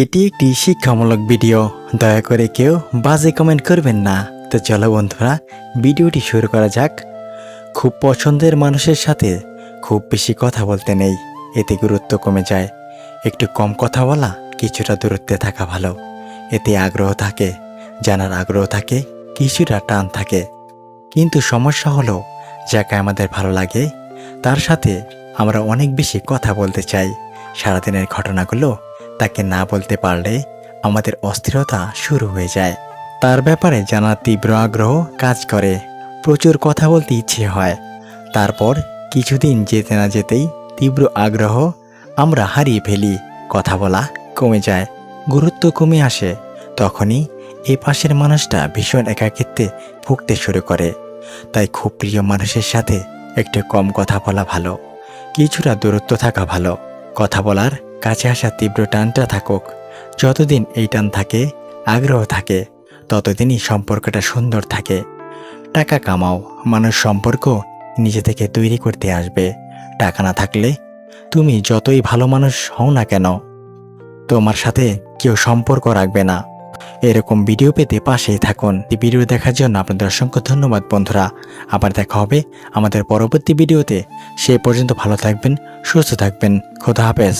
এটি একটি শিক্ষামূলক ভিডিও। দয়া করে কেউ বাজে কমেন্ট করবেন না। তো চলো বন্ধুরা, ভিডিওটি শুরু করা যাক। খুব পছন্দের মানুষের সাথে খুব বেশি কথা বলতে নেই, এতে গুরুত্ব কমে যায়। একটু কম কথা বলা, কিছুটা দূরত্বে থাকা ভালো। এতে আগ্রহ থাকে, জানার আগ্রহ থাকে, কিছুটা টান থাকে। কিন্তু সমস্যা হলো, যাকে আমাদের ভালো লাগে তার সাথে আমরা অনেক বেশি কথা বলতে চাই। সারাদিনের ঘটনাগুলো তাকে না বলতে পারলে আমাদের অস্থিরতা শুরু হয়ে যায়। তার ব্যাপারে জানার তীব্র আগ্রহ কাজ করে, প্রচুর কথা বলতে ইচ্ছে হয়। তারপর কিছুদিন যেতে না যেতেই তীব্র আগ্রহ আমরা হারিয়ে ফেলি, কথা বলা কমে যায়, গুরুত্ব কমে আসে। তখনই এই পাশের মানুষটা ভীষণ একাকিত্বে ভুগতে শুরু করে। তাই খুব প্রিয় মানুষের সাথে একটু কম কথা বলা ভালো, কিছুটা দূরত্ব থাকা ভালো। কথা বলার কাছে আসা তীব্র টানটা থাকুক। যতদিন এই টান থাকে, আগ্রহ থাকে, ততদিনই সম্পর্কটা সুন্দর থাকে। টাকা কামাও, মানুষ সম্পর্ক নিজে থেকে তৈরি করতে আসবে। টাকা না থাকলে তুমি যতই ভালো মানুষ হও না কেন, তোমার সাথে কেউ সম্পর্ক রাখবে না। এরকম ভিডিও পেতে পাশেই থাকুন। এই ভিডিও দেখার জন্য আপনাদের অসংখ্য ধন্যবাদ বন্ধুরা। আবার দেখা হবে আমাদের পরবর্তী ভিডিওতে। সে পর্যন্ত ভালো থাকবেন, সুস্থ থাকবেন। খোদা হাফেজ।